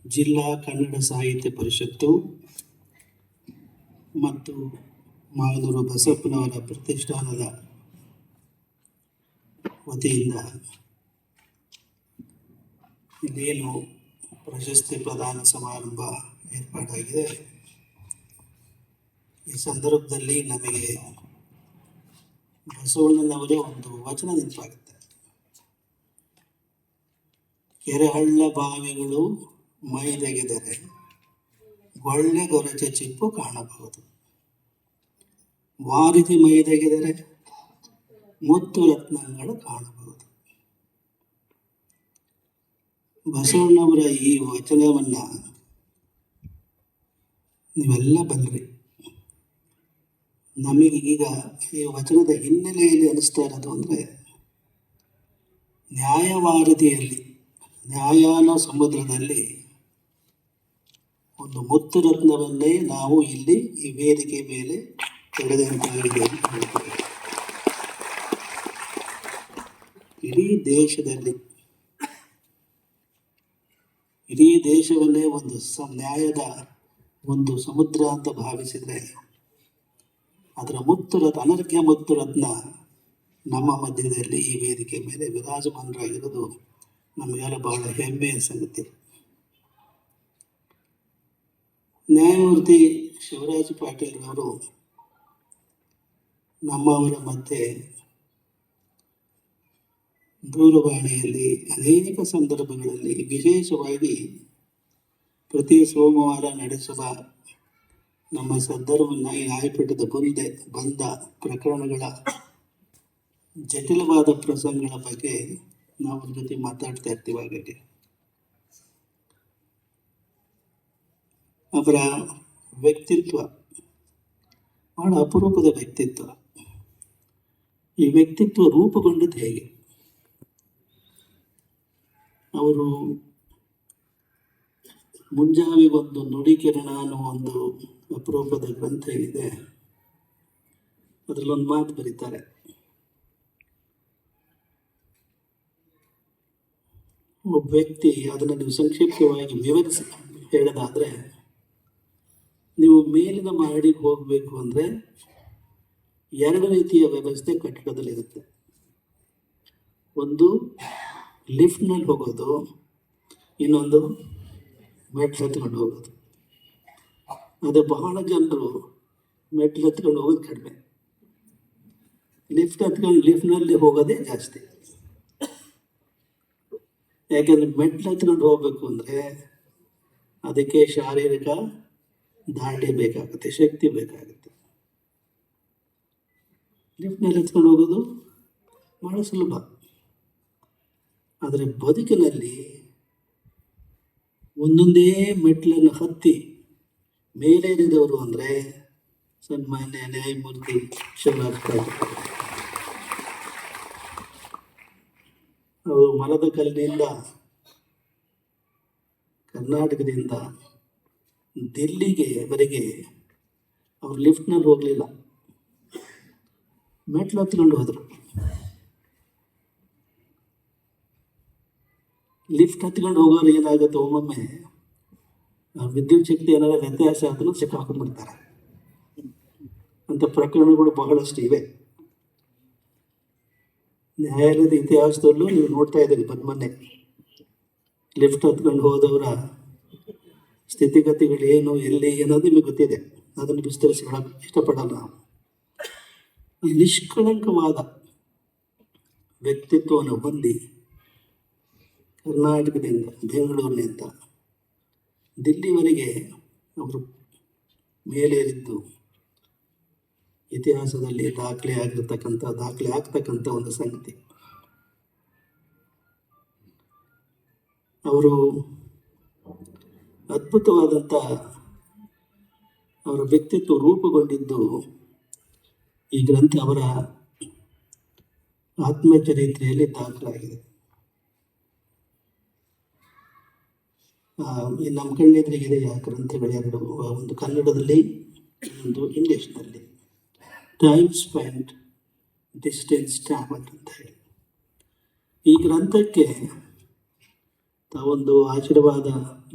ಜಿಲ್ಲಾ ಕನ್ನಡ ಸಾಹಿತ್ಯ ಪರಿಷತ್ತು ಮತ್ತು ಮಾಗನೂರು ಬಸಪ್ಪನವರ ಪ್ರತಿಷ್ಠಾನದ ವತಿಯಿಂದ ಇಲ್ಲೇನು ಪ್ರಶಸ್ತಿ ಪ್ರದಾನ ಸಮಾರಂಭ ಏರ್ಪಾಡಾಗಿದೆ. ಈ ಸಂದರ್ಭದಲ್ಲಿ ನಮಗೆ ಬಸವಣ್ಣನವರೇ ಒಂದು ವಚನ ನೆನಪಾಗುತ್ತೆ. ಕೆರೆಹಳ್ಳ ಬಾವಿಗಳು ಮೈದೆಗೆದರೆ ಒಳ್ಳೆ ಗೊರಚೆ ಚಿಪ್ಪು ಕಾಣಬಹುದು, ವಾರಿಧಿ ಮೈದೆಗೆದರೆ ಮುತ್ತು ರತ್ನಗಳು ಕಾಣಬಹುದು. ಬಸವಣ್ಣವರ ಈ ವಚನವನ್ನ ನೀವೆಲ್ಲ ಬನ್ನಿರಿ. ನಮಗೆ ಈಗ ಈ ವಚನದ ಹಿನ್ನೆಲೆಯಲ್ಲಿ ಅನಿಸ್ತಾ ಇರೋದು ಅಂದರೆ, ನ್ಯಾಯವಾರಧಿಯಲ್ಲಿ, ನ್ಯಾಯಾನ ಸಮುದ್ರದಲ್ಲಿ ಒಂದು ಮುತ್ತು ರತ್ನವನ್ನೇ ನಾವು ಇಲ್ಲಿ ಈ ವೇದಿಕೆ ಮೇಲೆ ತೆಗೆದಂತಾಗಿದೆ. ಇಡೀ ದೇಶವನ್ನೇ ಒಂದು ನ್ಯಾಯದ ಒಂದು ಸಮುದ್ರ ಅಂತ ಭಾವಿಸಿದರೆ, ಅದರ ಅನರ್ಘ್ಯ ಮುತ್ತು ರತ್ನ ನಮ್ಮ ಮಧ್ಯದಲ್ಲಿ ಈ ವೇದಿಕೆ ಮೇಲೆ ವಿರಾಜಮಾನರಾಗಿರೋದು ನಮಗೆಲ್ಲ ಬಹಳ ಹೆಮ್ಮೆಯ ಸಂಗತಿ. ನ್ಯಾಯಮೂರ್ತಿ ಶಿವರಾಜ ಪಾಟೀಲ್ರವರು ನಮ್ಮವರ ಮಧ್ಯೆ ದೂರವಾಣಿಯಲ್ಲಿ ಅನೇಕ ಸಂದರ್ಭಗಳಲ್ಲಿ, ವಿಶೇಷವಾಗಿ ಪ್ರತಿ ಸೋಮವಾರ ನಡೆಸುವ ನಮ್ಮ ಸದ್ಧರ್ಮ ನ್ಯಾಯಪೀಠದ ಮುಂದೆ ಬಂದ ಪ್ರಕರಣಗಳ ಜಟಿಲವಾದ ಪ್ರಸಂಗಗಳ ಬಗ್ಗೆ ನಾವು ಅವ್ರ ಜೊತೆ ಮಾತಾಡ್ತಾ ಇರ್ತೀವಿ. ಹಾಗಾಗಿ ಅವರ ವ್ಯಕ್ತಿತ್ವ ಬಹಳ ಅಪರೂಪದ ವ್ಯಕ್ತಿತ್ವ. ಈ ವ್ಯಕ್ತಿತ್ವ ರೂಪುಗೊಂಡದ್ದು ಹೇಗೆ? ಅವರು ಮುಂಜಾವಿಗೊಂದು ನುಡಿಕಿರಣ ಅನ್ನೋ ಒಂದು ಅಪರೂಪದ ಗ್ರಂಥ ಇದೆ. ಅದರಲ್ಲೊಂದು ಮಾತು ಬರೀತಾರೆ. ಒಬ್ಬ ವ್ಯಕ್ತಿ, ಅದನ್ನು ನೀವು ಸಂಕ್ಷಿಪ್ತವಾಗಿ ವಿವರಿಸಿ ಹೇಳೋದಾದ್ರೆ, ನೀವು ಮೇಲಿನ ಮಹಡಿಗೆ ಹೋಗಬೇಕು ಅಂದರೆ 2 ರೀತಿಯ ವ್ಯವಸ್ಥೆ ಕಟ್ಟಡದಲ್ಲಿರುತ್ತೆ. ಒಂದು ಲಿಫ್ಟ್ನಲ್ಲಿ ಹೋಗೋದು, ಇನ್ನೊಂದು ಮೆಟ್ಲು ಹತ್ಕೊಂಡು ಹೋಗೋದು. ಅದು ಬಹಳ ಜನರು ಮೆಟ್ಲು ಹತ್ಕೊಂಡು ಹೋಗೋದು ಕಡಿಮೆ, ಲಿಫ್ಟ್ನಲ್ಲಿ ಹೋಗೋದೇ ಜಾಸ್ತಿ. ಯಾಕೆಂದ್ರೆ ಮೆಟ್ಲು ಹತ್ಕೊಂಡು ಹೋಗ್ಬೇಕು ಅಂದರೆ ಅದಕ್ಕೆ ಶಾರೀರಿಕ ದಾರ್ಢ್ಯ ಬೇಕಾಗುತ್ತೆ, ಶಕ್ತಿ ಬೇಕಾಗುತ್ತೆ. ಲಿಫ್ಟ್ನಲ್ಲಿ ಹತ್ಕೊಂಡು ಹೋಗೋದು ಬಹಳ ಸುಲಭ. ಆದರೆ ಬದುಕಿನಲ್ಲಿ ಒಂದೊಂದೇ ಮೆಟ್ಲನ್ನು ಹತ್ತಿ ಮೇಲೇರಿದವರು ಅಂದರೆ ಸನ್ಮಾನ್ಯ ನ್ಯಾಯಮೂರ್ತಿ ಶಿವರಾಜ ಪಾಟೀಲ್. ಅವರು ಮರದ ಕಲ್ಲಿನಿಂದ ಕರ್ನಾಟಕದಿಂದ ದಿಲ್ಲಿಗೆವರೆಗೆ ಅವರು ಲಿಫ್ಟ್ನಲ್ಲಿ ಹೋಗಲಿಲ್ಲ, ಮೆಟ್ಲು ಹತ್ಕೊಂಡು ಹೋದರು. ಲಿಫ್ಟ್ ಹತ್ಕೊಂಡು ಹೋಗೋರು ಏನಾಗುತ್ತೆ, ಒಮ್ಮೊಮ್ಮೆ ವಿದ್ಯುತ್ ಶಕ್ತಿ ಏನಾದ್ರು ವ್ಯತ್ಯಾಸ ಆದರೂ ಸಿಕ್ಕಾಕೊಂಡ್ಬಿಡ್ತಾರೆ. ಅಂತ ಪ್ರಕರಣಗಳು ಬಹಳಷ್ಟು ಇವೆ. ನ್ಯಾಯಾಲಯದ ಇತಿಹಾಸದಲ್ಲೂ ನೀವು ನೋಡ್ತಾ ಇದ್ದೀರಿ, ಮೊನ್ನೆ ಲಿಫ್ಟ್ ಹತ್ಕೊಂಡು ಹೋದವರ ಸ್ಥಿತಿಗತಿಗಳು ಏನು, ಎಲ್ಲಿ ಅನ್ನೋದು ನಿಮಗೆ ಗೊತ್ತಿದೆ. ಅದನ್ನು ವಿಸ್ತರಿಸ್ಕೊಳ್ಳೋಕೆ ಇಷ್ಟಪಡಲ್ಲ. ನಿಷ್ಕಳಂಕವಾದ ವ್ಯಕ್ತಿತ್ವವನ್ನು ಹೊಂದಿ ಕರ್ನಾಟಕದಿಂದ, ಬೆಂಗಳೂರಿನಿಂದ ದಿಲ್ಲಿವರೆಗೆ ಅವರು ಮೇಲೇರಿದ್ದು ಇತಿಹಾಸದಲ್ಲಿ ದಾಖಲೆ ಆಗ್ತಕ್ಕಂಥ ಒಂದು ಸಂಗತಿ. ಅವರು ಅದ್ಭುತವಾದಂಥ ಅವರ ವ್ಯಕ್ತಿತ್ವ ರೂಪುಗೊಂಡಿದ್ದು ಈ ಗ್ರಂಥ ಅವರ ಆತ್ಮಚರಿತ್ರೆಯಲ್ಲಿ ದಾಖಲಾಗಿದೆ. ನಮ್ಮ ಕಣ್ಣೆದುರಿಗಿದೆ ಆ ಗ್ರಂಥಗಳೆರಡು, ಒಂದು ಕನ್ನಡದಲ್ಲಿ, ಒಂದು ಇಂಗ್ಲಿಷ್ನಲ್ಲಿ. ಟೈಮ್ ಸ್ಪೆಂಟ್, ಡಿಸ್ಟೆನ್ಸ್ ಟ್ರಾವೆಲ್ ಅಂತ ಹೇಳಿ. ಈ ಗ್ರಂಥಕ್ಕೆ ತಾವೊಂದು ಆಶೀರ್ವಾದ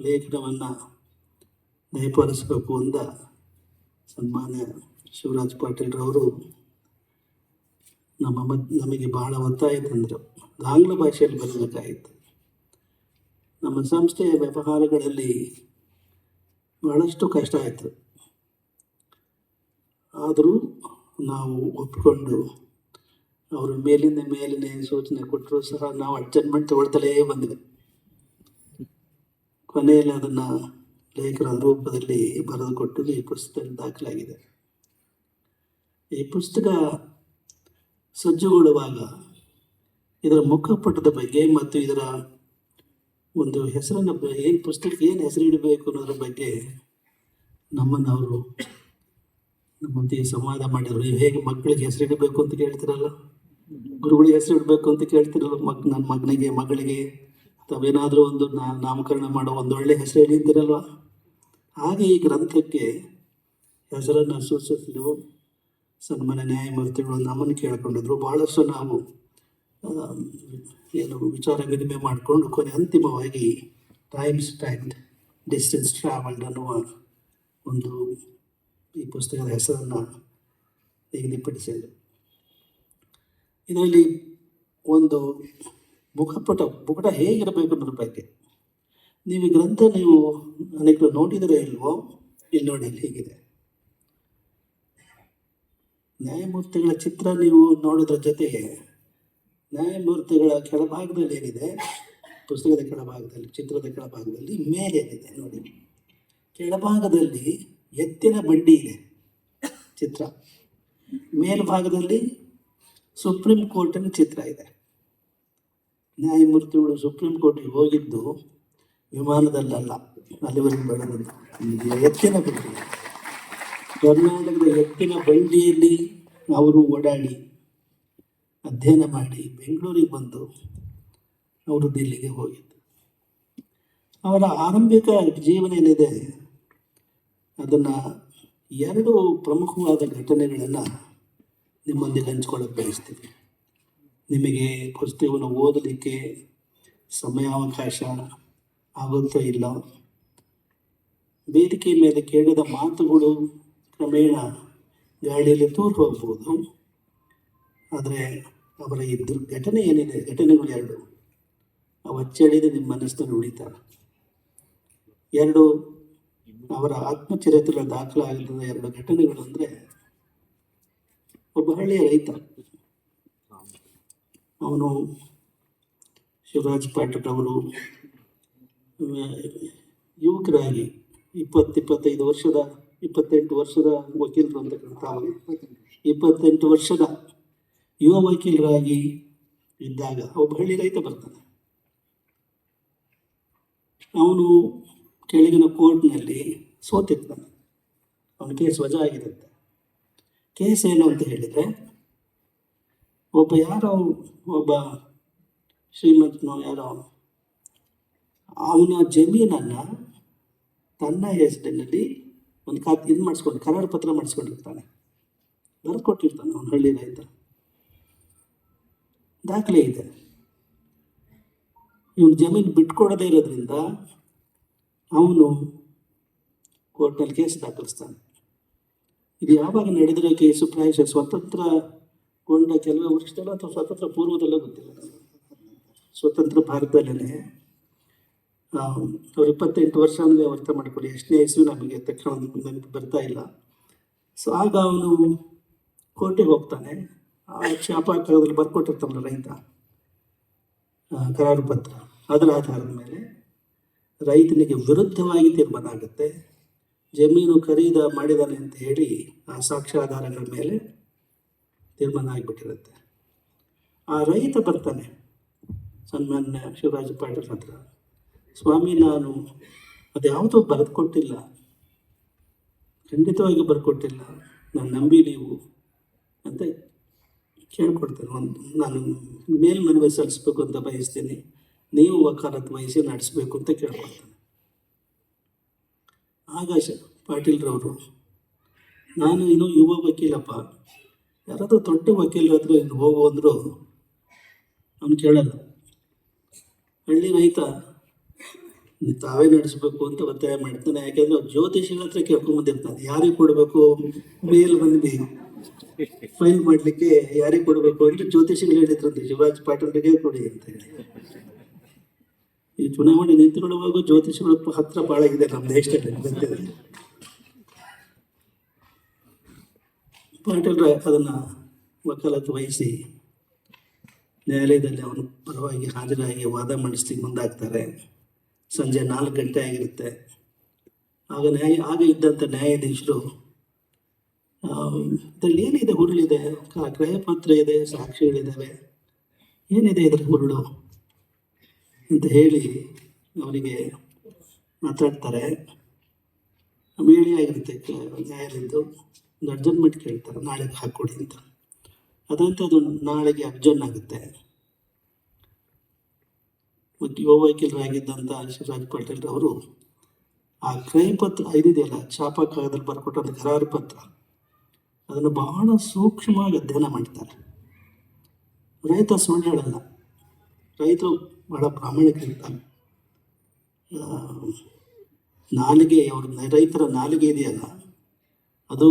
ಲೇಖನವನ್ನು ದಯಪಾಲಿಸಬೇಕು ಅಂತ ಸನ್ಮಾನ್ಯ ಶಿವರಾಜ್ ಪಾಟೀಲ್ರವರು ನಮಗೆ ಬಹಳ ಒತ್ತಾಯ ತಂದರು. ಆಂಗ್ಲ ಭಾಷೆಯಲ್ಲಿ ಬರಬೇಕಾಯಿತು. ನಮ್ಮ ಸಂಸ್ಥೆಯ ವ್ಯವಹಾರಗಳಲ್ಲಿ ಬಹಳಷ್ಟು ಕಷ್ಟ ಆಯಿತು. ಆದರೂ ನಾವು ಒಪ್ಪಿಕೊಂಡು ಅವರು ಮೇಲಿನ ಸೂಚನೆ ಕೊಟ್ಟರು ಸಹ ನಾವು ಅಡ್ಜಸ್ಟ್ಮೆಂಟ್ ತಗೊಳ್ತಲೇ ಬಂದಿದೆ. ಕೊನೆಯಲ್ಲಿ ಅದನ್ನು ಲೇಖನದ ರೂಪದಲ್ಲಿ ಬರೆದು ಕೊಟ್ಟದ್ದು ಈ ಪುಸ್ತಕದಲ್ಲಿ ದಾಖಲಾಗಿದೆ. ಈ ಪುಸ್ತಕ ಸಜ್ಜುಗೊಳ್ಳುವಾಗ ಇದರ ಮುಖಪುಟದ ಬಗ್ಗೆ ಮತ್ತು ಇದರ ಒಂದು ಹೆಸರನ್ನು ಏನು ಪುಸ್ತಕಕ್ಕೆ ಏನು ಹೆಸರು ಇಡಬೇಕು ಅನ್ನೋದ್ರ ಬಗ್ಗೆ ನಮ್ಮನ್ನು ಅವರು ನಮ್ಮೊಂದಿಗೆ ಸಂವಾದ ಮಾಡಿದರು. ನೀವು ಹೇಗೆ ಮಕ್ಕಳಿಗೆ ಹೆಸರು ಇಡಬೇಕು ಅಂತ ಕೇಳ್ತಿರಲ್ಲ, ಗುರುಗಳಿಗೆ ಹೆಸರು ಇಡಬೇಕು ಅಂತ ಕೇಳ್ತಿರಲ್ಲ, ನನ್ನ ಮಗನಿಗೆ ಮಗಳಿಗೆ ತಾವೇನಾದರೂ ಒಂದು ನಾಮಕರಣ ಮಾಡೋ ಒಂದು ಒಳ್ಳೆ ಹೆಸರು ಹಿಡಿತಿರಲ್ವ, ಹಾಗೆ ಈ ಗ್ರಂಥಕ್ಕೆ ಹೆಸರನ್ನು ಸೂಚಿಸಲು ಸನ್ಮಾನ್ಯ ನ್ಯಾಯಮೂರ್ತಿಗಳು ನಮ್ಮನ್ನು ಕೇಳಿಕೊಂಡಿದ್ರು. ಭಾಳಷ್ಟು ನಾವು ವಿಚಾರ ವಿನಿಮಯ ಮಾಡಿಕೊಂಡು ಕೊನೆ ಅಂತಿಮವಾಗಿ ಟೈಮ್ ಸ್ಪೆಂಡ್ ಡಿಸ್ಟೆನ್ಸ್ ಟ್ರಾವೆಲ್ಡ್ ಅನ್ನುವ ಒಂದು ಈ ಪುಸ್ತಕದ ಹೆಸರನ್ನು ನಿಗದಿಪಡಿಸಿದರು. ಇದರಲ್ಲಿ ಒಂದು ಮುಖಪುಟ ಹೇಗಿರಬೇಕು ಅನ್ನೋದ್ರ ಬಗ್ಗೆ ನೀವು ಗ್ರಂಥ ನೀವು ಅನೇಕರು ನೋಡಿದರೆ ಇಲ್ವೋ, ಇಲ್ಲಿ ನೋಡಿ ಇಲ್ಲಿ ಹೀಗಿದೆ. ನ್ಯಾಯಮೂರ್ತಿಗಳ ಚಿತ್ರ ನೀವು ನೋಡೋದ್ರ ಜೊತೆಗೆ ನ್ಯಾಯಮೂರ್ತಿಗಳ ಕೆಳಭಾಗದಲ್ಲಿ ಏನಿದೆ, ಪುಸ್ತಕದ ಕೆಳಭಾಗದಲ್ಲಿ, ಚಿತ್ರದ ಕೆಳಭಾಗದಲ್ಲಿ ಮೇಲೇನಿದೆ ನೋಡಿ, ಕೆಳಭಾಗದಲ್ಲಿ ಎತ್ತಿನ ಬಂಡಿ ಇದೆ ಚಿತ್ರ, ಮೇಲ್ಭಾಗದಲ್ಲಿ ಸುಪ್ರೀಂ ಕೋರ್ಟಿನ ಚಿತ್ರ ಇದೆ. ನ್ಯಾಯಮೂರ್ತಿಗಳು ಸುಪ್ರೀಂ ಕೋರ್ಟಿಗೆ ಹೋಗಿದ್ದು ವಿಮಾನದಲ್ಲಲ್ಲ, ಅಲ್ಲಿವರೆಗೆ ಬೆಳೆದದ್ದು ಎತ್ತಿನ ಬಂಡಿ. ಕರ್ನಾಟಕದ ಎತ್ತಿನ ಬಂಡಿಯಲ್ಲಿ ಅವರು ಓಡಾಡಿ ಅಧ್ಯಯನ ಮಾಡಿ ಬೆಂಗಳೂರಿಗೆ ಬಂದು ಅವರು ದಿಲ್ಲಿಗೆ ಹೋಗಿದ್ದು. ಅವರ ಆರಂಭಿಕ ಜೀವನ ಏನಿದೆ ಅದನ್ನು ಎರಡು ಪ್ರಮುಖವಾದ ಘಟನೆಗಳನ್ನು ನಿಮ್ಮೊಂದಿಗೆ ಹಂಚ್ಕೊಳ್ಳೋಕೆ ಬಯಸ್ತೀವಿ. ನಿಮಗೆ ಪುಸ್ತಕವನ್ನು ಓದಲಿಕ್ಕೆ ಸಮಯಾವಕಾಶ ಆಗುತ್ತೋ ಇಲ್ಲ, ವೇದಿಕೆ ಮೇಲೆ ಕೇಳಿದ ಮಾತುಗಳು ಕ್ರಮೇಣ ಗಾಳಿಯಲ್ಲಿ ತೂರು ಹೋಗ್ಬೋದು. ಆದರೆ ಅವರ ಈ ಘಟನೆ ಏನಿದೆ, ಘಟನೆಗಳು ಎರಡು ಅವು ಅಚ್ಚಳಿದು ನಿಮ್ಮ ಮನಸ್ಸನ್ನು ಉಳಿತಾರೆ. ಎರಡು ಅವರ ಆತ್ಮಚರಿತ್ರೆ ದಾಖಲಾಗಲಿರುವ ಎರಡು ಘಟನೆಗಳು ಅಂದರೆ, ಒಬ್ಬ ಹಳ್ಳಿಯ ರೈತ, ಅವನು ಶಿವರಾಜ್ ಪಾಟೀಲ್ ಅವರು ಯುವಕರಾಗಿ 28 ವರ್ಷದ ವಕೀಲರು ಅಂತಕ್ಕಂಥ 28 ವರ್ಷದ ಯುವ ವಕೀಲರಾಗಿ ಇದ್ದಾಗ ಒಬ್ಬ ಹಳ್ಳಿ ರೈತ ಬರ್ತಾನೆ. ಅವನು ಕೆಳಗಿನ ಕೋರ್ಟ್ನಲ್ಲಿ ಸೋತಿರ್ತಾನೆ. ಅವನ ಕೇಸ್ ವಜಾ ಆಗಿರುತ್ತೆ. ಕೇಸ್ ಏನು ಅಂತ ಹೇಳಿದರೆ, ಒಬ್ಬ ಶ್ರೀಮಂತನೋ ಯಾರೋ ಅವನ ಜಮೀನನ್ನು ತನ್ನ ಹೆಸರಿನಲ್ಲಿ ಒಂದು ಕರಾರು ಪತ್ರ ಮಾಡಿಸ್ಕೊಂಡಿರ್ತಾನೆ, ಬರೆದು ಕೊಟ್ಟಿರ್ತಾನೆ. ಅವನ ಹಳ್ಳಿ ರೈತ, ದಾಖಲೆ ಇದೆ. ಇವನು ಜಮೀನು ಬಿಟ್ಕೊಡದೇ ಇರೋದ್ರಿಂದ ಅವನು ಕೋರ್ಟ್ನಲ್ಲಿ ಕೇಸ್ ದಾಖಲಿಸ್ತಾನೆ. ಇದು ಯಾವಾಗ ನಡೆದಿರೋ ಕೇಸು ಪ್ರಾಯಶಃ ಸ್ವತಂತ್ರಗೊಂಡ ಕೆಲವೇ ವರ್ಷದಲ್ಲ ಅಥವಾ ಸ್ವತಂತ್ರ ಪೂರ್ವದಲ್ಲೂ ಗೊತ್ತಿಲ್ಲ. ಸ್ವತಂತ್ರ ಭಾರತದಲ್ಲೇ ಅವ್ರು 28 ವರ್ಷ ಅಂದರೆ ಅರ್ಥ ಮಾಡಿಕೊಳ್ಳಿ, ಎಷ್ಟನೇ ಇಸ್ವಿ ನಮಗೆ ತಕ್ಷಣ ನೆನಪು ಬರ್ತಾ ಇಲ್ಲ. ಸೊ ಆಗ ಅವನು ಕೋರ್ಟಿಗೆ ಹೋಗ್ತಾನೆ. ಆ ಶಾಪಾಕಾರದಲ್ಲಿ ಬರ್ಕೊಟ್ಟಿರ್ತಾನಲ್ಲ ರೈತ ಕರಾರು ಪತ್ರ, ಅದರ ಆಧಾರದ ಮೇಲೆ ರೈತನಿಗೆ ವಿರುದ್ಧವಾಗಿ ತೀರ್ಮಾನ ಆಗುತ್ತೆ. ಜಮೀನು ಖರೀದ ಮಾಡಿದಾನೆ ಅಂತ ಹೇಳಿ ಆ ಸಾಕ್ಷ್ಯಾಧಾರಗಳ ಮೇಲೆ ತೀರ್ಮಾನ ಆಗಿಬಿಟ್ಟಿರುತ್ತೆ. ಆ ರೈತ ಬರ್ತಾನೆ ಸನ್ಮಾನ್ಯ ಶಿವರಾಜ್ ಪಾಟೀಲ್ ಹತ್ರ, ಸ್ವಾಮಿ ನಾನು ಅದ್ಯಾವುದೂ ಬರೆದು ಕೊಟ್ಟಿಲ್ಲ, ಖಂಡಿತವಾಗಿ ಬರ್ಕೊಟ್ಟಿಲ್ಲ, ನಾನು ನಂಬಿ ನೀವು ಅಂತ ಕೇಳ್ಕೊಡ್ತೇನೆ. ನಾನು ಮೇಲ್ಮನವಿ ಸಲ್ಲಿಸ್ಬೇಕು ಅಂತ ಬಯಸ್ತೀನಿ, ನೀವು ವಕಾಲತ್ ವಹಿಸಿ ನಡೆಸಬೇಕು ಅಂತ ಕೇಳ್ಕೊಡ್ತಾನೆ. ಆಗ ಪಾಟೀಲ್ರವರು, ನಾನು ಇನ್ನೂ ಯುವ ವಕೀಲಪ್ಪ, ಯಾರಾದರೂ ದೊಡ್ಡ ವಕೀಲರ ಹತ್ರ ಇನ್ನು ಹೋಗು ಅಂದರು ಅವನು ಕೇಳಲ್ಲ. ಹಳ್ಳಿ ರೈತ ತಾವೇ ನಡೆಸಬೇಕು ಅಂತ ಒತ್ತಾಯ ಮಾಡ್ತಾನೆ. ಯಾಕೆಂದ್ರೆ ಅವ್ರು ಜ್ಯೋತಿಷಿಗಳ ಹತ್ರ ಕೇಳ್ಕೊಂಬಂದಿರ್ತಾನೆ, ಯಾರಿಗೆ ಕೊಡಬೇಕು ಮೇಲ್ ಬಂದು ಫೈಲ್ ಮಾಡ್ಲಿಕ್ಕೆ ಯಾರಿಗೆ ಕೊಡಬೇಕು ಅಂತ ಜ್ಯೋತಿಷಿಗಳು ಹೇಳಿದ್ರಂತೆ, ಶಿವರಾಜ್ ಪಾಟೀಲ್ರಿಗೆ ಕೊಡಿ ಅಂತ ಹೇಳಿ. ಈ ಚುನಾವಣೆ ನಿಂತುಕೊಳ್ಳುವಾಗ ಜ್ಯೋತಿಷಿಗಳ ಹತ್ರ ಬಹಳ ಇದೆ ನಮ್ಮ ದೇಶದಲ್ಲಿ ಗೊತ್ತಿದೆ. ಪಾಟೀಲ್ರ ಅದನ್ನ ವಕಾಲತ್ತು ವಹಿಸಿ ನ್ಯಾಯಾಲಯದಲ್ಲಿ ಅವನ ಪರವಾಗಿ ಹಾಜರಾಗಿ ವಾದ ಮಂಡಿಸ್ಲಿಕ್ಕೆ ಮುಂದಾಗ್ತಾರೆ. ಸಂಜೆ 4 ಗಂಟೆ ಆಗಿರುತ್ತೆ. ಆಗ ಇದ್ದಂಥ ನ್ಯಾಯಾಧೀಶರು ಇದರಲ್ಲಿ ಏನಿದೆ, ಹುರುಳಿದೆ, ಕ್ರಯಪತ್ರ ಇದೆ, ಸಾಕ್ಷಿಗಳಿದ್ದಾವೆ, ಏನಿದೆ ಇದರ ಹುರುಳು ಅಂತ ಹೇಳಿ ಅವರಿಗೆ ಮಾತಾಡ್ತಾರೆ. ವೇಳೆ ಆಗಿರುತ್ತೆ ನ್ಯಾಯಾಲಯದ್ದು. ಒಂದು ಅಡ್ಜರ್ಮೆಂಟ್ ಕೇಳ್ತಾರೆ, ನಾಳೆಗೆ ಹಾಕ್ಕೊಡಿ ಅಂತ. ಅದಂತೆ ಅದು ನಾಳೆಗೆ ಅಡ್ಜರ್ನ್ ಆಗುತ್ತೆ. ಯುವ ವಕೀಲರಾಗಿದ್ದಂಥ ಶಿವರಾಜ್ ಪಾಟೀಲ್ ಅವರು ಆ ಕ್ರಯಪತ್ರ ಇದಿದೆಯಲ್ಲ, ಛಾಪಾ ಕಾಗದಲ್ಲಿ ಬರ್ಕೊಟ್ಟಂಥ ಕರಾರು ಪತ್ರ, ಅದನ್ನು ಬಹಳ ಸೂಕ್ಷ್ಮವಾಗಿ ಅಧ್ಯಯನ ಮಾಡ್ತಾರೆ. ರೈತ ಸುಳ್ಳು ಹೇಳಲ್ಲ, ರೈತರು ಬಹಳ ಪ್ರಾಮಾಣಿಕರಿರ್ತಾರೆ. ನಾಲಿಗೆ, ಅವ್ರ ರೈತರ ನಾಲಿಗೆ ಇದೆಯಲ್ಲ, ಅದು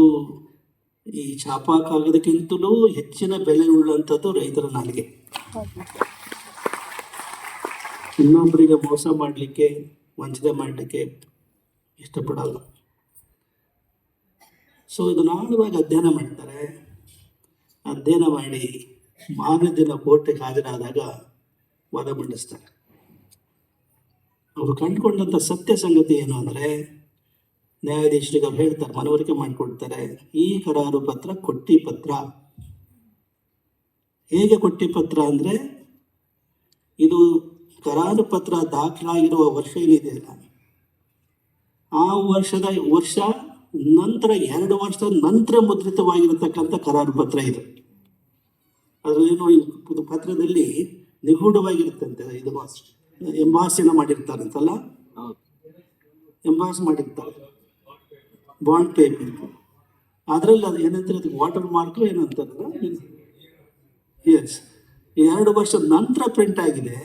ಈ ಛಾಪಾ ಕಾಗದಕ್ಕಿಂತಲೂ ಹೆಚ್ಚಿನ ಬೆಲೆ ಉಳ್ಳಂಥದ್ದು ರೈತರ ನಾಲಿಗೆ. ಇನ್ನೊಬ್ಬರಿಗೆ ಮೋಸ ಮಾಡಲಿಕ್ಕೆ, ವಂಚನೆ ಮಾಡಲಿಕ್ಕೆ ಇಷ್ಟಪಡಲ್ಲ. ಸೊ ಇದನ್ನು ಆಳವಾಗಿ ಅಧ್ಯಯನ ಮಾಡ್ತಾರೆ. ಅಧ್ಯಯನ ಮಾಡಿ ಮಾರನೇ ದಿನ ಕೋರ್ಟಿಗೆ ಹಾಜರಾದಾಗ ವಾದ ಮಂಡಿಸ್ತಾರೆ. ಅವರು ಕಂಡುಕೊಂಡಂಥ ಸತ್ಯ ಸಂಗತಿ ಏನು ಅಂದರೆ, ನ್ಯಾಯಾಧೀಶರಿಗೆ ಅವ್ರು ಹೇಳ್ತಾರೆ, ಮನವರಿಕೆ ಮಾಡಿಕೊಡ್ತಾರೆ, ಈ ಕರಾರು ಪತ್ರ ಕೊಟ್ಟಿ ಪತ್ರ. ಹೇಗೆ ಕೊಟ್ಟಿ ಪತ್ರ ಅಂದರೆ, ಇದು ಕರಾರು ಪತ್ರ ದಾಖಲಾಗಿರುವ ವರ್ಷ ಏನಿದೆಯಲ್ಲ, ಆ ವರ್ಷ ನಂತರ 2 ವರ್ಷದ ನಂತರ ಮುದ್ರಿತವಾಗಿರತಕ್ಕಂಥ ಕರಾರು ಪತ್ರ ಇದು. ಅದೇನೋ ಇದು ಪತ್ರದಲ್ಲಿ ನಿಗೂಢವಾಗಿರುತ್ತಂತೆ, ಇದು ಎಂಬಾಸಿನ ಮಾಡಿರ್ತಾರಂತಲ್ಲ, ಎಂಬಾಸ್ ಮಾಡಿರ್ತಾರೆ, ಬಾಂಡ್ ಪೇಪರ್. ಅದರಲ್ಲಿ ಅದು ಏನಂತಾರೆ, ಅದಕ್ಕೆ ವಾಟರ್ ಮಾರ್ಕ್ ಏನಂತಾರಲ್ಲ, ಎಸ್, 2 ವರ್ಷದ ನಂತರ ಪ್ರಿಂಟ್ ಆಗಿದೆ.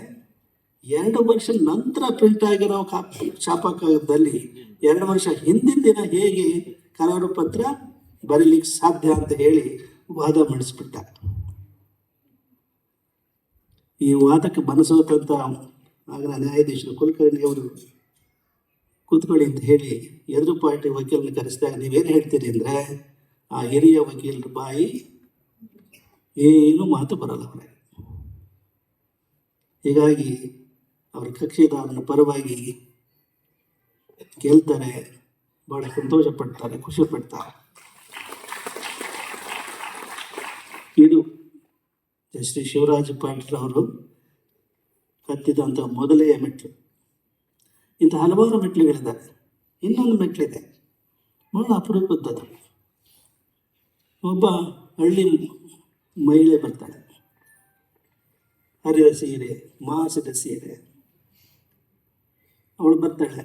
2 ವರ್ಷ ನಂತರ ಪ್ರಿಂಟ್ ಆಗಿರೋ ಛಾಪಾ ಕಾಗದದಲ್ಲಿ 2 ವರ್ಷ ಹಿಂದಿನ ದಿನ ಹೇಗೆ ಕರಾರು ಪತ್ರ ಬರೀಲಿಕ್ಕೆ ಸಾಧ್ಯ ಅಂತ ಹೇಳಿ ವಾದ ಮಾಡಿಸ್ಬಿಟ್ಟ. ಈ ವಾದಕ್ಕೆ ಮನಸೋತಂತ ಆಗ ನ್ಯಾಯಾಧೀಶರು ಕುಲಕರ್ಣಿ ಅವರು ಕೂತ್ಕೊಳ್ಳಿ ಅಂತ ಹೇಳಿ ಎದುರು ಪಾರ್ಟಿ ವಕೀಲನ ಕರೆಸಿದಾಗ ನೀವೇನು ಹೇಳ್ತೀರಿ ಅಂದರೆ, ಆ ಹಿರಿಯ ವಕೀಲರ ಬಾಯಿ ಏನು ಮಾತು ಬರಲ್ಲ ಅವರಿಗೆ. ಹೀಗಾಗಿ ಅವರ ಕಕ್ಷಿದಾರನ ಪರವಾಗಿ ಗೆಲ್ತಾರೆ, ಬಹಳ ಸಂತೋಷ ಪಡ್ತಾರೆ, ಖುಷಿ ಪಡ್ತಾರೆ. ಇದು ಶ್ರೀ ಶಿವರಾಜ ಪಾಟೀಲ್ ಅವರು ಹತ್ತಿದಂಥ ಮೊದಲನೆಯ ಮೆಟ್ಲು. ಇಂಥ ಹಲವಾರು ಮೆಟ್ಲುಗಳಿದ್ದಾವೆ. ಇನ್ನೊಂದು ಮೆಟ್ಲಿದೆ, ಬಹಳ ಅಪರೂಪದ್ದದು. ಒಬ್ಬ ಹಳ್ಳಿ ಮಹಿಳೆ ಬರ್ತಾಳೆ, ಹರಿದ ಸೀರೆ, ಮಾಸಿದ ಸೀರೆ. ಅವಳು ಬರ್ತಾಳೆ,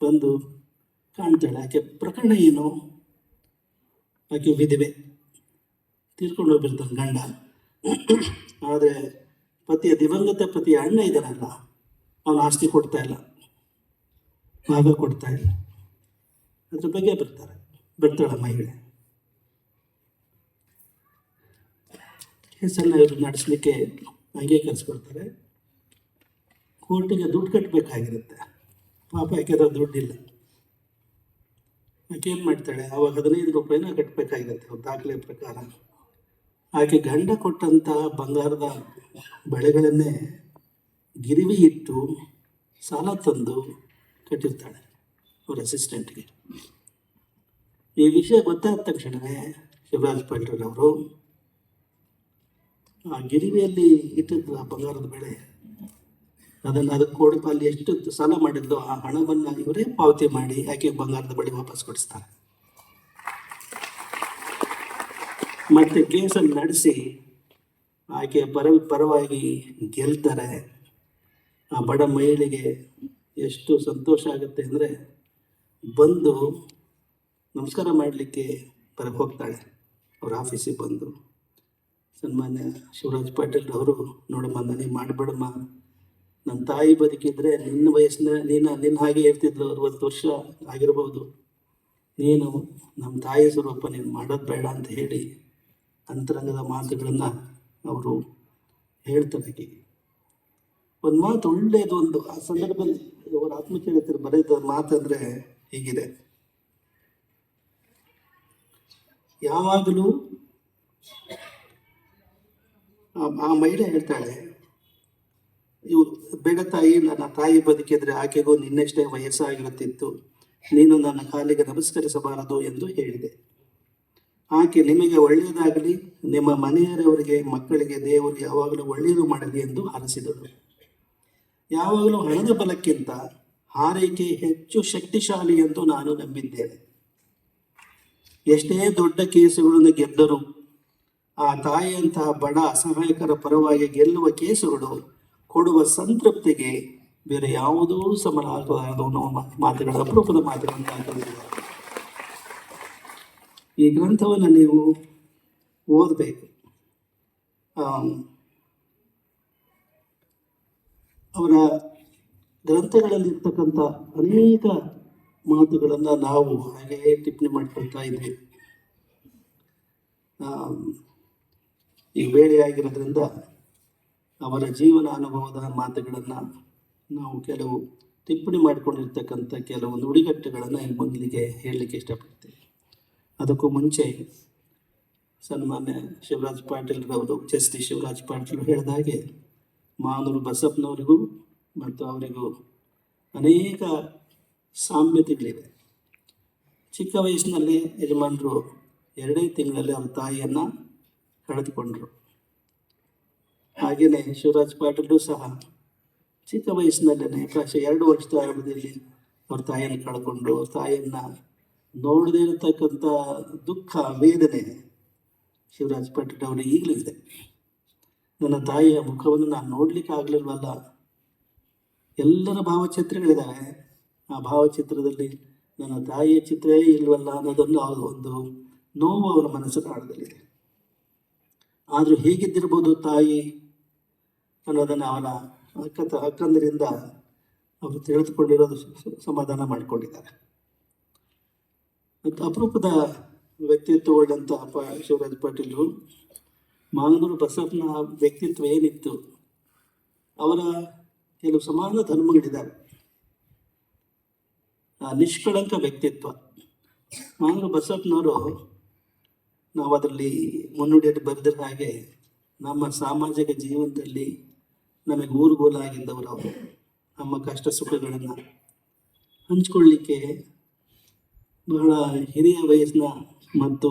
ಬಂದು ಕಾಣ್ತಾಳೆ. ಆಕೆ ಪ್ರಕರಣ ಏನು? ಆಕೆ ವಿಧವೆ, ತೀರ್ಕೊಂಡು ಹೋಗಿರ್ತಾನೆ ಗಂಡ. ಆದರೆ ದಿವಂಗತ ಪತಿಯ ಅಣ್ಣ ಇದ್ದಾನಲ್ಲ, ಅವನು ಆಸ್ತಿ ಕೊಡ್ತಾ ಇಲ್ಲ, ಭಾಗ ಕೊಡ್ತಾ ಇಲ್ಲ. ಅದ್ರ ಬಗ್ಗೆ ಬರ್ತಾಳೆ ಮಹಿಳೆ. ಕೇಸನ್ನು ಇವರು ನಡೆಸಲಿಕ್ಕೆ ಅಂಗೀಕರಿಸ್ಕೊಳ್ತಾರೆ. ಕೋರ್ಟಿಗೆ ದುಡ್ಡು ಕಟ್ಟಬೇಕಾಗಿರುತ್ತೆ. ಪಾಪ ಯಾಕೆಂದ್ರೆ ದುಡ್ಡಿಲ್ಲ. ಆಕೆ ಏನು ಮಾಡ್ತಾಳೆ, ಆವಾಗ 15 ರೂಪಾಯಿನ ಕಟ್ಟಬೇಕಾಗಿರುತ್ತೆ ಅವ್ರ ದಾಖಲೆ ಪ್ರಕಾರ. ಆಕೆ ಗಂಡ ಕೊಟ್ಟಂಥ ಬಂಗಾರದ ಬಳೆಗಳನ್ನೇ ಗಿರಿವಿ ಇಟ್ಟು ಸಾಲ ತಂದು ಕಟ್ಟಿರ್ತಾಳೆ ಅವ್ರ ಅಸಿಸ್ಟೆಂಟ್ಗೆ. ಈ ವಿಷಯ ಗೊತ್ತಾದ ತಕ್ಷಣವೇ ಶಿವರಾಜ್ ಪಾಟೀಲ್ ಅವರು ಆ ಗಿರಿವಿಯಲ್ಲಿ ಇಟ್ಟಿದ್ದ ಬಂಗಾರದ ಬೆಳೆ, ಅದಕ್ಕೆ ಕೊಡಪ ಅಲ್ಲಿ ಎಷ್ಟು ಸಾಲ ಮಾಡಿದ್ದು ಆ ಹಣವನ್ನು ಇವರೇ ಪಾವತಿ ಮಾಡಿ ಆಕೆ ಬಂಗಾರದ ಬಳೆ ವಾಪಸ್ ಕೊಡಿಸ್ತಾರೆ. ಮತ್ತೆ ಕೇಸನ್ನು ನಡೆಸಿ ಆಕೆ ಪರವಾಗಿ ಗೆಲ್ತಾರೆ. ಆ ಬಡ ಮಹಿಳೆಗೆ ಎಷ್ಟು ಸಂತೋಷ ಆಗುತ್ತೆ ಅಂದರೆ, ಬಂದು ನಮಸ್ಕಾರ ಮಾಡಲಿಕ್ಕೆ ಹೋಗ್ತಾಳೆ. ಅವ್ರ ಆಫೀಸಿಗೆ ಬಂದು, ಸನ್ಮಾನ್ಯ ಶಿವರಾಜ್ ಪಾಟೀಲ್ ಅವರು, ನೋಡಮ್ಮ ನನಗೆ ಮಾಡಬೇಡಮ್ಮ, ನನ್ನ ತಾಯಿ ಬದುಕಿದ್ರೆ ನಿನ್ನ ವಯಸ್ಸಿನ ನಿನ್ನ ಹಾಗೆ ಇರ್ತಿದ್ಲು, 60 ವರ್ಷ ಆಗಿರ್ಬೋದು. ನೀನು ನಮ್ಮ ತಾಯಿ ಸ್ವರೂಪ ನೀನು ಮಾಡೋದು ಬೇಡ ಅಂತ ಹೇಳಿ ಅಂತರಂಗದ ಮಾತುಗಳನ್ನು ಅವರು ಹೇಳ್ತಾರೆ. ಒಂದು ಮಾತು ಒಳ್ಳೆಯದು, ಒಂದು ಆ ಸಂದರ್ಭದಲ್ಲಿ ಅವರ ಆತ್ಮಚರಿತ್ರೆ ಬರೆದ ಮಾತಂದರೆ ಹೀಗಿದೆ: ಯಾವಾಗಲೂ ಆ ಮಹಿಳೆ ಹೇಳ್ತಾಳೆ, ಇವು ಬೇಡ ತಾಯಿ, ನನ್ನ ತಾಯಿ ಬದುಕಿದ್ರೆ ಆಕೆಗೂ ನಿನ್ನಷ್ಟೇ ವಯಸ್ಸಾಗಿರುತ್ತಿತ್ತು, ನೀನು ನನ್ನ ಕಾಲಿಗೆ ನಮಸ್ಕರಿಸಬಾರದು ಎಂದು ಹೇಳಿದೆ. ಆಕೆ ನಿಮಗೆ ಒಳ್ಳೆಯದಾಗಲಿ, ನಿಮ್ಮ ಮನೆಯವರವರಿಗೆ, ಮಕ್ಕಳಿಗೆ ದೇವರು ಯಾವಾಗಲೂ ಒಳ್ಳೆಯದು ಮಾಡಲಿ ಎಂದು ಹರಸಿದಳು. ಯಾವಾಗಲೂ ಹಣದ ಬಲಕ್ಕಿಂತ ಹಾರೈಕೆ ಹೆಚ್ಚು ಶಕ್ತಿಶಾಲಿ ಎಂದು ನಾನು ನಂಬಿದ್ದೇನೆ. ಎಷ್ಟೇ ದೊಡ್ಡ ಕೇಸುಗಳನ್ನು ಗೆದ್ದರೂ ಆ ತಾಯಿಯಂತಹ ಬಡ ಅಸಹಾಯಕರ ಪರವಾಗಿ ಗೆಲ್ಲುವ ಕೇಸುಗಳು ಕೊಡುವ ಸಂತೃಪ್ತಿಗೆ ಬೇರೆ ಯಾವುದೂ ಸಮನಾಗಲಾರದು ಅನ್ನೋ ಮಾತುಗಳ ಅಪರೂಪದ ಮಾತುಗಳನ್ನು ಹಾಕಿದ್ದಾರೆ. ಈ ಗ್ರಂಥವನ್ನು ನೀವು ಓದಬೇಕು. ಅವರ ಗ್ರಂಥಗಳಲ್ಲಿರ್ತಕ್ಕಂಥ ಅನೇಕ ಮಾತುಗಳನ್ನು ನಾವು ಹಾಗೆಯೇ ಟಿಪ್ಪಣಿ ಮಾಡ್ಕೊಳ್ತಾ ಇದ್ವಿ. ಈ ವೇಳೆಯಾಗಿರೋದ್ರಿಂದ ಅವರ ಜೀವನ ಅನುಭವದ ಮಾತುಗಳನ್ನು ನಾವು ಕೆಲವು ಟಿಪ್ಪಣಿ ಮಾಡಿಕೊಂಡಿರ್ತಕ್ಕಂಥ ಕೆಲವು ನುಡಿಗಟ್ಟುಗಳನ್ನು ಇಲ್ಲಿ ಮೊದಲಿಗೆ ಹೇಳಲಿಕ್ಕೆ ಇಷ್ಟಪಡ್ತೀವಿ. ಅದಕ್ಕೂ ಮುಂಚೆ ಸನ್ಮಾನ್ಯ ಶಿವರಾಜ್ ಪಾಟೀಲ್ರವರು, ಜಸ್ಟಿಸ್ ಶಿವರಾಜ್ ಪಾಟೀಲ್ ಹೇಳಿದ ಹಾಗೆ ಮಾನೂರು ಬಸಪ್ಪನವರಿಗೂ ಮತ್ತು ಅವರಿಗೂ ಅನೇಕ ಸಾಮ್ಯತೆಗಳಿವೆ. ಚಿಕ್ಕ ವಯಸ್ಸಿನಲ್ಲಿ ಯಜಮಾನರು 2 ತಿಂಗಳಲ್ಲಿ ಅವ್ರ ತಾಯಿಯನ್ನು ಕಳೆದುಕೊಂಡರು. ಹಾಗೆಯೇ ಶಿವರಾಜ್ ಪಾಟೀಲರು ಸಹ ಚಿಕ್ಕ ವಯಸ್ಸಿನಲ್ಲೇ ಪ್ರಾಯಶಃ 2 ವರ್ಷದ ಅವಧಿಯಲ್ಲಿ ಅವ್ರ ತಾಯಿಯನ್ನು ಕಳ್ಕೊಂಡು, ಅವ್ರ ತಾಯಿಯನ್ನು ನೋಡದೇ ಇರತಕ್ಕಂಥ ದುಃಖ, ವೇದನೆ ಶಿವರಾಜ್ ಪಾಟೀಲ್ ಅವರಿಗೆ ಈಗಲೂ ಇದೆ. ನನ್ನ ತಾಯಿಯ ಮುಖವನ್ನು ನಾನು ನೋಡ್ಲಿಕ್ಕೆ ಆಗಲಿಲ್ವಲ್ಲ. ಎಲ್ಲರ ಭಾವಚಿತ್ರಗಳಿದ್ದಾವೆ, ಆ ಭಾವಚಿತ್ರದಲ್ಲಿ ನನ್ನ ತಾಯಿಯ ಚಿತ್ರವೇ ಇಲ್ವಲ್ಲ ಅನ್ನೋದನ್ನು ಒಂದು ನೋವು ಅವರ ಮನಸ್ಸಿನ ಆಳದಲ್ಲಿದೆ. ಆದರೂ ಹೇಗಿದ್ದಿರ್ಬೋದು ತಾಯಿ ಅನ್ನೋದನ್ನು ಅವರ ಅಕ್ಕಂದರಿಂದ ಅವರು ತಿಳಿದುಕೊಂಡಿರೋದು ಸಮಾಧಾನ ಮಾಡಿಕೊಂಡಿದ್ದಾರೆ. ಮತ್ತು ಅಪರೂಪದ ವ್ಯಕ್ತಿತ್ವವುಳ್ಳಂಥ ಶಿವರಾಜ್ ಪಾಟೀಲರು, ಮಾನೂರು ಬಸಪ್ಪನ ವ್ಯಕ್ತಿತ್ವ ಏನಿತ್ತು, ಅವರ ಕೆಲವು ಸಮಾನ ಧರ್ಮಗಳಿದ್ದಾವೆ. ನಿಷ್ಕಳಂಕ ವ್ಯಕ್ತಿತ್ವ. ಮಾನೂರು ಬಸಪ್ಪನವರು, ನಾವು ಅದರಲ್ಲಿ ಮುನ್ನುಡಿಯಲ್ಲಿ ಬರೆದಿರೋ ಹಾಗೆ, ನಮ್ಮ ಸಾಮಾಜಿಕ ಜೀವನದಲ್ಲಿ ನಮಗೆ ಊರುಗೋಲಾಗಿದ್ದವರು ಅವರು. ನಮ್ಮ ಕಷ್ಟ ಸುಖಗಳನ್ನು ಹಂಚ್ಕೊಳ್ಳಿಕ್ಕೆ ಬಹಳ ಹಿರಿಯ ವಯಸ್ಸಿನ ಮತ್ತು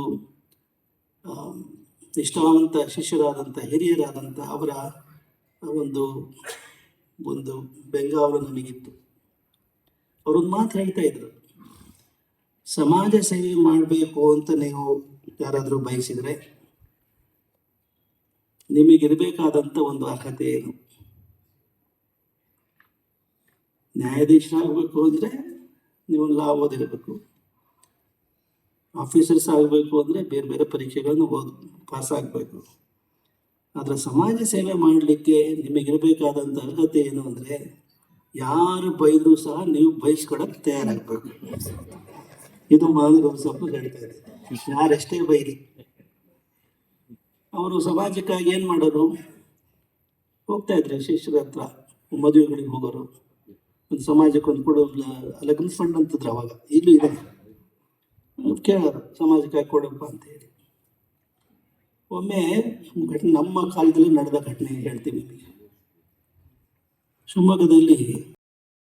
ನಿಷ್ಠಾವಂತ ಶಿಷ್ಯರಾದಂಥ, ಹಿರಿಯರಾದಂಥ ಅವರ ಒಂದು ಬೆಂಗಾವಲು ನಮಗಿತ್ತು. ಅವರೊಂದು ಮಾತು ಹೇಳ್ತಾ ಇದ್ರು: ಸಮಾಜ ಸೇವೆ ಮಾಡಬೇಕು ಅಂತ ನೀವು ಯಾರಾದರೂ ಬಯಸಿದರೆ ನಿಮಗಿರಬೇಕಾದಂಥ ಒಂದು ಅರ್ಹತೆ ಏನು? ನ್ಯಾಯಾಧೀಶರಾಗಬೇಕು ಅಂದರೆ ನೀವು ಲಾ ಓದಿರಬೇಕು, ಆಫೀಸರ್ಸ್ ಆಗಬೇಕು ಅಂದರೆ ಬೇರೆ ಬೇರೆ ಪರೀಕ್ಷೆಗಳನ್ನು ಪಾಸ್ ಆಗಬೇಕು. ಆದರೆ ಸಮಾಜ ಸೇವೆ ಮಾಡಲಿಕ್ಕೆ ನಿಮಗಿರಬೇಕಾದಂಥ ಅರ್ಹತೆ ಏನು ಅಂದರೆ, ಯಾರು ಬೈದರೂ ಸಹ ನೀವು ಬಯಸ್ಕೊಡಕ್ಕೆ ತಯಾರಾಗಬೇಕು. ಇದು ಮಾನೂರು ಬಸಪ್ಪ ಹೇಳ್ತಾ ಇದ್ದಾರೆ. ಯಾರೆಷ್ಟೇ ಬೈರಿ, ಅವರು ಸಮಾಜಕ್ಕಾಗಿ ಏನು ಮಾಡೋರು, ಹೋಗ್ತಾ ಇದ್ರು ಶಿಷ್ಯರ ಹತ್ರ, ಮದುವೆಗಳಿಗೆ ಹೋಗೋರು, ಒಂದು ಸಮಾಜಕ್ಕೆ ಒಂದು ಕೊಡೋ ಲಗ್ನ ಫಂಡ್ ಅಂತಿದ್ರು ಅವಾಗ, ಇಲ್ಲೂ ಇದೆ, ಕೇಳೋರು ಸಮಾಜಕ್ಕಾಗಿ ಕೊಡಪ್ಪ ಅಂತೇಳಿ. ಒಮ್ಮೆ ನಮ್ಮ ಕಾಲದಲ್ಲಿ ನಡೆದ ಘಟನೆ ಹೇಳ್ತೀನಿ ನಿಮಗೆ. ಶಿವಮೊಗ್ಗದಲ್ಲಿ